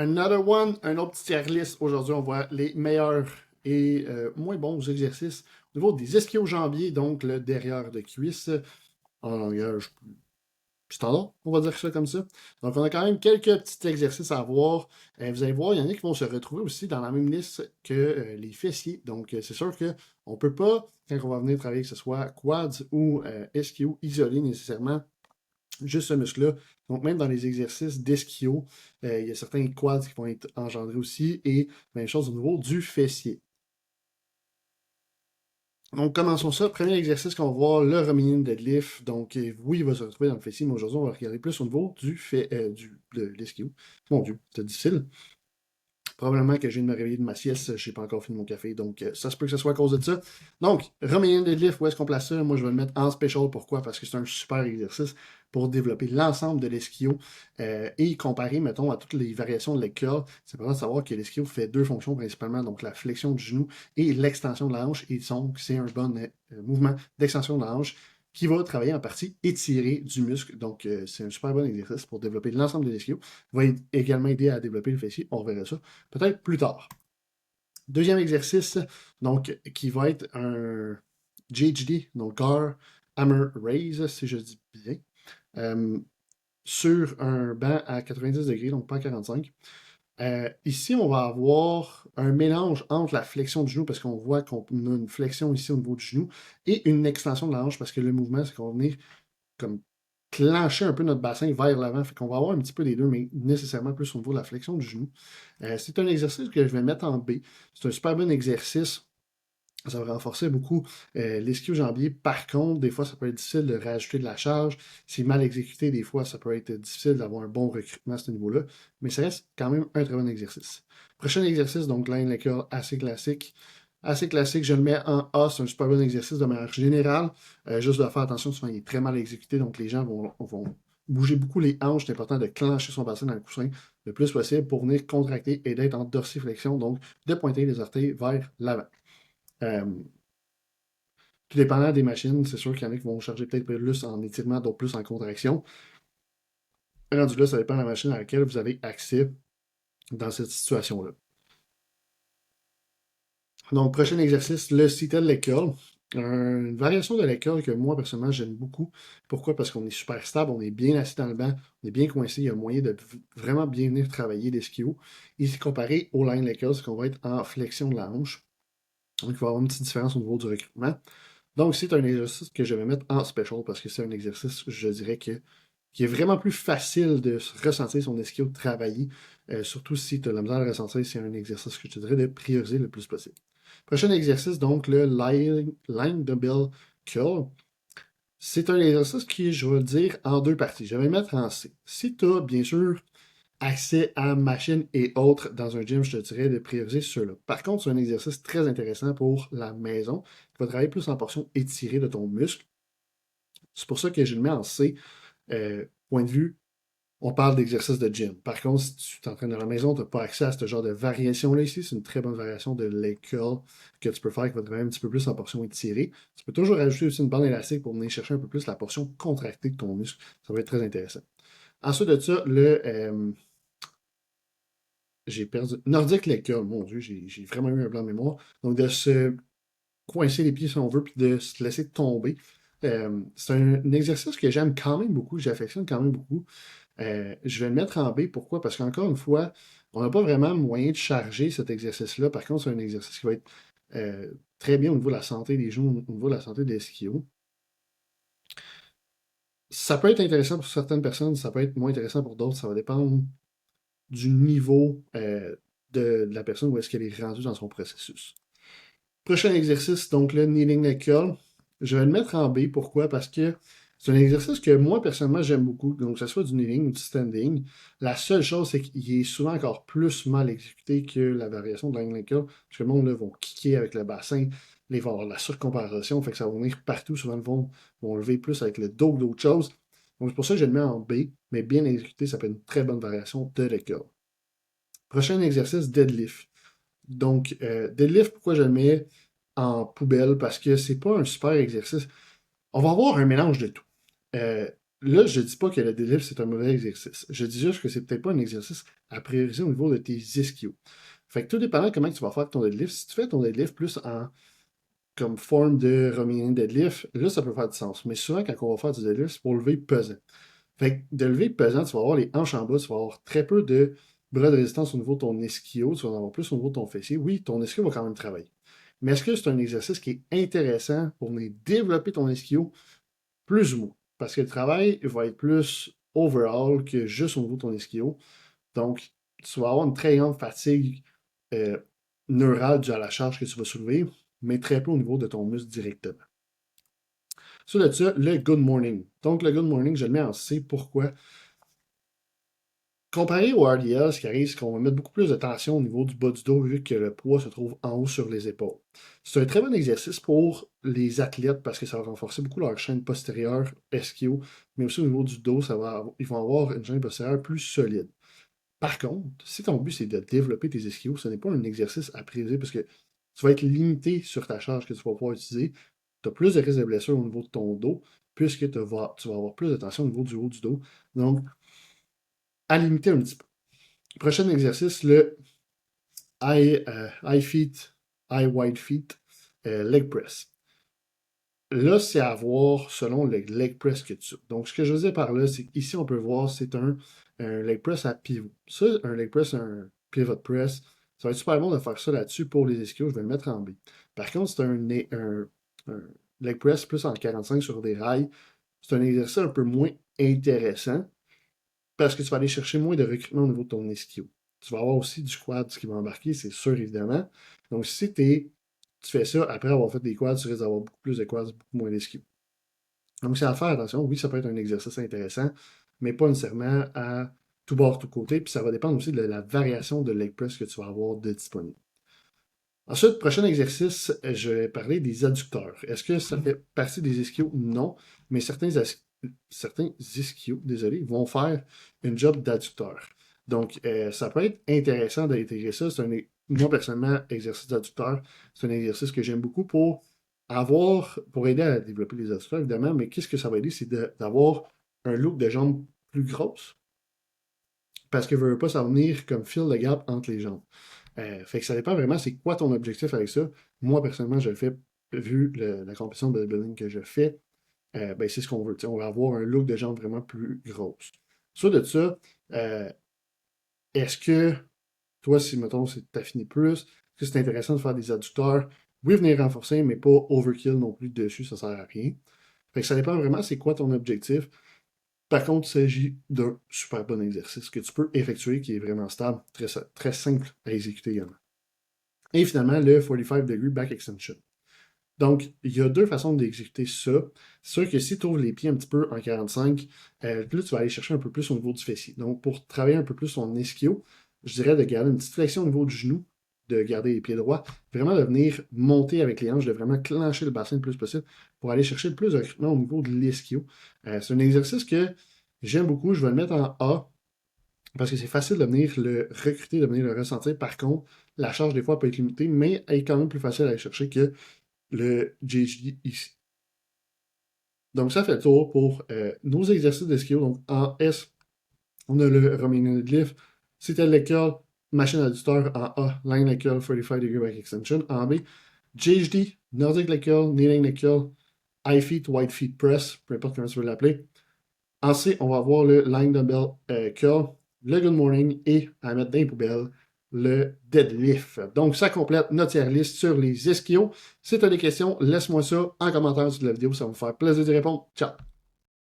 Another one, un autre petit tier list. Aujourd'hui, on voit les meilleurs et moins bons exercices au niveau des ischio-jambiers, donc le derrière de cuisse, en langage standard, on va dire ça comme ça. Donc, on a quand même quelques petits exercices à voir. Vous allez voir, il y en a qui vont se retrouver aussi dans la même liste que les fessiers. Donc, c'est sûr qu'on ne peut pas, quand on va venir travailler, que ce soit quads ou ischio, isoler nécessairement juste ce muscle-là. Donc, même dans les exercices d'ischio, il y a certains quads qui vont être engendrés aussi, et même chose au niveau du fessier. Donc, commençons ça. Premier exercice qu'on va voir, le Romanian deadlift. Donc, oui, il va se retrouver dans le fessier, mais aujourd'hui, on va regarder plus au niveau de l'ischio. Mon Dieu, c'est difficile. Probablement que je viens de me réveiller de ma sieste, je n'ai pas encore fini mon café, donc ça se peut que ce soit à cause de ça. Donc, Romanian deadlift, où est-ce qu'on place ça? Moi, je vais le mettre en special. Pourquoi? Parce que c'est un super exercice pour développer l'ensemble de l'ischio et comparer, mettons, à toutes les variations de leg curl. C'est important de savoir que l'ischio fait deux fonctions principalement, donc la flexion du genou et l'extension de la hanche. Et donc, c'est un bon mouvement d'extension de la hanche qui va travailler en partie étirée du muscle. Donc, c'est un super bon exercice pour développer l'ensemble de l'ischio. Va également aider à développer le fessier. On verra ça peut-être plus tard. Deuxième exercice, donc, qui va être un GHD, donc Car Hammer Raise, si je dis bien, euh, sur un banc à 90 degrés, donc pas à 45. Ici, on va avoir un mélange entre la flexion du genou, parce qu'on voit qu'on a une flexion ici au niveau du genou, et une extension de la hanche, parce que le mouvement, c'est qu'on va venir comme clencher un peu notre bassin vers l'avant. Fait qu'on va avoir un petit peu des deux, mais nécessairement plus au niveau de la flexion du genou. C'est un exercice que je vais mettre en B. C'est un super bon exercice. Ça va renforcer beaucoup l'ischio-jambier. Par contre, des fois, ça peut être difficile de rajouter de la charge. Si mal exécuté, des fois, ça peut être difficile d'avoir un bon recrutement à ce niveau-là. Mais ça reste quand même un très bon exercice. Prochain exercice, donc line leg curl assez classique. Assez classique, je le mets en A, c'est un super bon exercice de manière générale. Juste de faire attention, souvent il est très mal exécuté, donc les gens vont bouger beaucoup les hanches. C'est important de clencher son bassin dans le coussin le plus possible pour venir contracter et d'être en dorsiflexion, donc de pointer les orteils vers l'avant. Euh, Tout dépendant des machines, c'est sûr qu'il y en a qui vont charger peut-être plus en étirement, d'autres plus en contraction. Rendu là, ça dépend de la machine à laquelle vous avez accès dans cette situation-là. Donc, prochain exercice, le seated leg curl. Une variation de leg curl que moi, personnellement, j'aime beaucoup. Pourquoi? Parce qu'on est super stable, on est bien assis dans le banc, on est bien coincé, il y a moyen de vraiment bien venir travailler l'ischio. Ici, comparé au line leg curl, c'est qu'on va être en flexion de la hanche. Donc, il va y avoir une petite différence au niveau du recrutement. Donc, c'est un exercice que je vais mettre en special parce que c'est un exercice, je dirais, qui est vraiment plus facile de ressentir son ischio travailler. Surtout si tu as la misère de ressentir, c'est un exercice que je te dirais de prioriser le plus possible. Prochain exercice, donc le line dumbbell curl. C'est un exercice qui, je vais le dire, en deux parties. Je vais le mettre en C. Si tu as, bien sûr, accès à machines et autres dans un gym, je te dirais de prioriser ceux-là. Par contre, c'est un exercice très intéressant pour la maison qui va travailler plus en portion étirée de ton muscle. C'est pour ça que je le mets en C. Point de vue, on parle d'exercice de gym. Par contre, si tu t'entraînes dans la maison, tu n'as pas accès à ce genre de variation-là ici. C'est une très bonne variation de leg curl que tu peux faire qui va travailler un petit peu plus en portion étirée. Tu peux toujours ajouter aussi une bande élastique pour venir chercher un peu plus la portion contractée de ton muscle. Ça va être très intéressant. Ensuite de ça, j'ai perdu. Nordic leg curl, mon Dieu, j'ai vraiment eu un blanc de mémoire. Donc, de se coincer les pieds si on veut, puis de se laisser tomber. C'est un exercice que j'aime quand même beaucoup, que j'affectionne quand même beaucoup. Je vais le mettre en B. Pourquoi? Parce qu'encore une fois, on n'a pas vraiment moyen de charger cet exercice-là. Par contre, c'est un exercice qui va être très bien au niveau de la santé des genoux, au niveau de la santé des ischios. Ça peut être intéressant pour certaines personnes, ça peut être moins intéressant pour d'autres. Ça va dépendre du niveau de la personne, où est-ce qu'elle est rendue dans son processus. Prochain exercice, donc le kneeling leg curl. Je vais le mettre en B. Pourquoi? Parce que c'est un exercice que moi, personnellement, j'aime beaucoup. Donc, que ce soit du kneeling ou du standing. La seule chose, c'est qu'il est souvent encore plus mal exécuté que la variation de leg curl. Parce que le monde là, vont kicker avec le bassin. Ils vont avoir la surcomparation. Fait que ça va venir partout. Souvent, ils vont lever plus avec le dos que d'autres choses. Donc, c'est pour ça que je le mets en B. Mais bien exécuté, ça peut être une très bonne variation de leg curl. Prochain exercice, deadlift. Donc, deadlift, pourquoi je le mets en poubelle? Parce que c'est pas un super exercice. On va avoir un mélange de tout. là, je dis pas que le deadlift, c'est un mauvais exercice. Je dis juste que c'est peut-être pas un exercice à prioriser au niveau de tes ischios. Fait que tout dépendant de comment tu vas faire ton deadlift, si tu fais ton deadlift plus en comme forme de Romanian deadlift, là, ça peut faire du sens. Mais souvent, quand on va faire du deadlift, c'est pour lever pesant. Fait que de lever pesant, tu vas avoir les hanches en bas, tu vas avoir très peu de bras de résistance au niveau de ton ischio, tu vas en avoir plus au niveau de ton fessier. Oui, ton ischio va quand même travailler. Mais est-ce que c'est un exercice qui est intéressant pour venir développer ton ischio? Plus ou moins. Parce que le travail va être plus overall que juste au niveau de ton ischio. Donc, tu vas avoir une très grande fatigue euh, neurale due à la charge que tu vas soulever, mais très peu au niveau de ton muscle directement. Sur de ça, le good morning. Donc, le good morning, je le mets en C. Pourquoi? Comparé au RDL, ce qui arrive, c'est qu'on va mettre beaucoup plus de tension au niveau du bas du dos vu que le poids se trouve en haut sur les épaules. C'est un très bon exercice pour les athlètes parce que ça va renforcer beaucoup leur chaîne postérieure, ischio, mais aussi au niveau du dos, ils vont avoir une chaîne postérieure plus solide. Par contre, si ton but c'est de développer tes ischios, ce n'est pas un exercice à prioriser parce que tu vas être limité sur ta charge que tu vas pouvoir utiliser. Tu as plus de risques de blessure au niveau de ton dos puisque tu vas avoir plus de tension au niveau du haut du dos. Donc, à limiter un petit peu. Prochain exercice, le high feet, high wide feet, leg press. Là, c'est à voir selon le leg press que tu as. Donc, ce que je veux dire par là, c'est qu'ici, on peut voir, c'est un leg press à pivot. Ça, un leg press, un pivot press, ça va être super bon de faire ça là-dessus pour les ischios. Je vais le mettre en B. Par contre, c'est un leg press plus en 45 sur des rails. C'est un exercice un peu moins intéressant parce que tu vas aller chercher moins de recrutement au niveau de ton ischio. Tu vas avoir aussi du quad qui va embarquer, c'est sûr, évidemment. Donc, si tu fais ça après avoir fait des quads, tu risques d'avoir beaucoup plus de quads, beaucoup moins d'ischio. Donc, c'est à faire attention. Oui, ça peut être un exercice intéressant, mais pas nécessairement à tout bord, tout côté. Puis ça va dépendre aussi de la variation de leg press que tu vas avoir de disponible. Ensuite, prochain exercice, je vais parler des adducteurs. Est-ce que ça fait partie des ischios? Non, mais certains ischios, désolé, vont faire une job d'adducteur. Donc, ça peut être intéressant d'intégrer ça. Moi, personnellement, exercice d'adducteur, c'est un exercice que j'aime beaucoup pour aider à développer les adducteurs, évidemment, mais qu'est-ce que ça va aider? C'est d'avoir un look de jambes plus grosse, parce que veut pas, ça va venir comme fill the gap entre les jambes. Fait que ça dépend vraiment c'est quoi ton objectif avec ça. Moi, personnellement, je le fais, vu la compétition de bodybuilding que je fais, ben, c'est ce qu'on veut. On va avoir un look de jambes vraiment plus grosse. Sur de ça, euh, est-ce que toi, si mettons, c'est t'affiner plus, est-ce que c'est intéressant de faire des adducteurs? Oui, venir renforcer, mais pas overkill non plus dessus, ça sert à rien. Fait que ça dépend vraiment c'est quoi ton objectif. Par contre, il s'agit d'un super bon exercice que tu peux effectuer, qui est vraiment stable, très simple à exécuter également. Et finalement, le 45 degree back extension. Donc, il y a deux façons d'exécuter ça. C'est sûr que si tu ouvres les pieds un petit peu en 45, là, tu vas aller chercher un peu plus au niveau du fessier. Donc, pour travailler un peu plus ton ischio, je dirais de garder une petite flexion au niveau du genou, de garder les pieds droits, vraiment de venir monter avec les hanches, de vraiment clencher le bassin le plus possible pour aller chercher le plus de recrutement au niveau de l'ischio. C'est un exercice que j'aime beaucoup. Je vais le mettre en A parce que c'est facile de venir le recruter, de venir le ressentir. Par contre, la charge des fois peut être limitée, mais elle est quand même plus facile à aller chercher que le GHD ici. Donc, ça fait le tour pour nos exercices d'ischio. Donc, en S, on a le Romanian deadlift. C'était le curl, machine adducteur. En A, line leg curl, 45 degree back extension. En B, GHD, Nordic leg curl, kneeling leg curl, high feet, wide feet press, peu importe comment tu veux l'appeler. En C, on va avoir le line dumbbell curl, le good morning et à mettre dans les poubelles, le deadlift. Donc, ça complète notre tier list sur les ischios. Si tu as des questions, laisse-moi ça en commentaire sous la vidéo. Ça va me faire plaisir de répondre. Ciao!